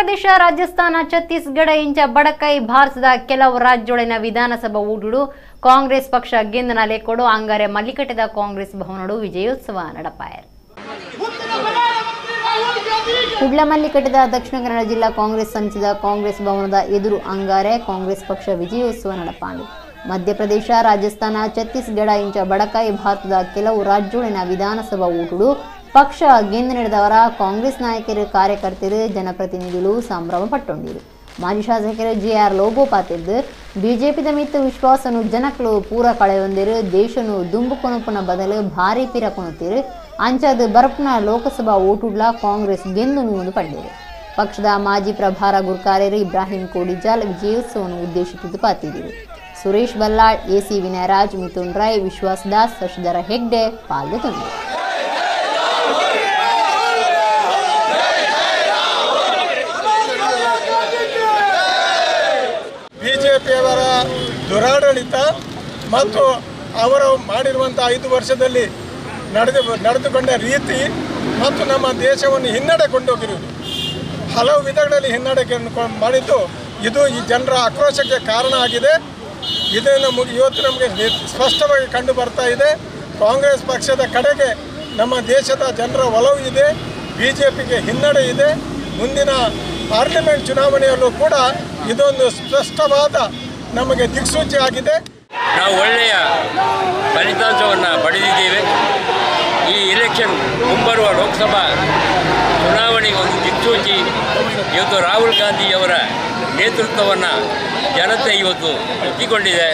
ಮಧ್ಯಪ್ರದೇಶ, ರಾಜಸ್ಥಾನ, ಛತ್ತೀಸ್ಗಢ ಇಂಚ ಬಡಕೈ ಭಾರತದ ಕೆಲವು ರಾಜ್ಯೊಳಗಿನ ವಿಧಾನಸಭಾ ಊಟುಡು ಕಾಂಗ್ರೆಸ್ ಪಕ್ಷ ಗೆಂದನಾಲೆ ಕೊಡು ಅಂಗಾರೆ ಮಲ್ಲಿಕಟ್ಟೆದ ಕಾಂಗ್ರೆಸ್ ಭವನಡು ವಿಜಯೋತ್ಸವ ನಡಪಾಯರು. ಕುಡ್ಲ ಮಲ್ಲಿಕಟ್ಟೆದ ದಕ್ಷಿಣ ಕನ್ನಡ ಜಿಲ್ಲಾ ಕಾಂಗ್ರೆಸ್ ಸಮಿತಿದ ಕಾಂಗ್ರೆಸ್ ಭವನದ ಎದುರು ಅಂಗಾರೆ ಕಾಂಗ್ರೆಸ್ ಪಕ್ಷ ವಿಜಯೋತ್ಸವ ನಡಪಾಂಡು. ಮಧ್ಯಪ್ರದೇಶ, ರಾಜಸ್ಥಾನ, ಛತ್ತೀಸ್ಗಢ ಇಂಚ ಬಡಕೈ ಭಾರತದ ಕೆಲವು ರಾಜ್ಯೊಳಗಿನ ವಿಧಾನಸಭಾ ಊಟುಡು ಪಕ್ಷ ಗೆಂದು ನಡೆದವರ ಕಾಂಗ್ರೆಸ್ ನಾಯಕರು, ಕಾರ್ಯಕರ್ತರು, ಜನಪ್ರತಿನಿಧಿಗಳು ಸಂಭ್ರಮ ಪಟ್ಟೊಂಡಿರು. ಮಾಜಿ ಶಾಸಕರು JR ಲೋಗೋಪಾತಿದ್ದು ಬಿಜೆಪಿದ ಮಿತ್ತು ವಿಶ್ವಾಸನು ಜನಕಲು ಪೂರ ಕಳೆಯೊಂದಿರು ದೇಶನು ದುಂಬುಕೊನಪುನ ಬದಲು ಭಾರಿ ಪಿರ ಕೊಣುತ್ತಿರು ಅಂಚದು ಬರಪುನ ಲೋಕಸಭಾ ಓಟುಡ್ಲ ಕಾಂಗ್ರೆಸ್ ಗೆಂದು ನೂದು ಪಡ್ಡಿರು. ಪಕ್ಷದ ಮಾಜಿ ಪ್ರಭಾರ ಗುರ್ಕಾರ್ಯರು ಇಬ್ರಾಹಿಂ ಕೋಡಿಜಾಲ್ ವಿಜಯೋತ್ಸವವನ್ನು ಉದ್ದೇಶಿಸಿದ್ದು ಪಾತಿದ್ದರು. ಸುರೇಶ್ ಬಲ್ಲಾಳ್, AC ವಿನಯರಾಜ್, ಮಿಥುನ್ ರೈ, ವಿಶ್ವಾಸ್ ದಾಸ್, ಶಶಿಧರ ಹೆಗ್ಡೆ ಪಾಲ್ಗೊಂಡಿದ್ದರು. ಬಿಜೆಪಿಯವರ ದುರಾಡಳಿತ ಮತ್ತು ಅವರು ಮಾಡಿರುವಂಥ 5 ವರ್ಷದಲ್ಲಿ ನಡೆದುಕೊಂಡ ರೀತಿ ಮತ್ತು ನಮ್ಮ ದೇಶವನ್ನು ಹಿನ್ನಡೆ ಕೊಂಡೋಗಿರುವುದು, ಹಲವು ವಿಧಗಳಲ್ಲಿ ಹಿನ್ನಡೆ ಮಾಡಿದ್ದು ಇದು ಈ ಜನರ ಆಕ್ರೋಶಕ್ಕೆ ಕಾರಣ ಆಗಿದೆ. ಇದನ್ನು ಇವತ್ತು ನಮಗೆ ಸ್ಪಷ್ಟವಾಗಿ ಕಂಡು ಬರ್ತಾ ಇದೆ. ಕಾಂಗ್ರೆಸ್ ಪಕ್ಷದ ಕಡೆಗೆ ನಮ್ಮ ದೇಶದ ಜನರ ಒಲವು ಇದೆ, ಬಿಜೆಪಿಗೆ ಹಿನ್ನಡೆ ಇದೆ. ಮುಂದಿನ ಪಾರ್ಲಿಮೆಂಟ್ ಚುನಾವಣೆಯಲ್ಲೂ ಕೂಡ ಇದೊಂದು ಸ್ಪಷ್ಟವಾದ ನಮಗೆ ದಿಕ್ಸೂಚಿ ಆಗಿದೆ. ನಾವು ಒಳ್ಳೆಯ ಫಲಿತಾಂಶವನ್ನು ಪಡೆದಿದ್ದೇವೆ. ಈ ಎಲೆಕ್ಷನ್ ಮುಂಬರುವ ಲೋಕಸಭಾ ಚುನಾವಣೆಗೆ ಒಂದು ದಿಕ್ಸೂಚಿ. ಇವತ್ತು ರಾಹುಲ್ ಗಾಂಧಿಯವರ ನೇತೃತ್ವವನ್ನು ಜನತೆ ಇವತ್ತು ಒಪ್ಪಿಕೊಂಡಿದೆ.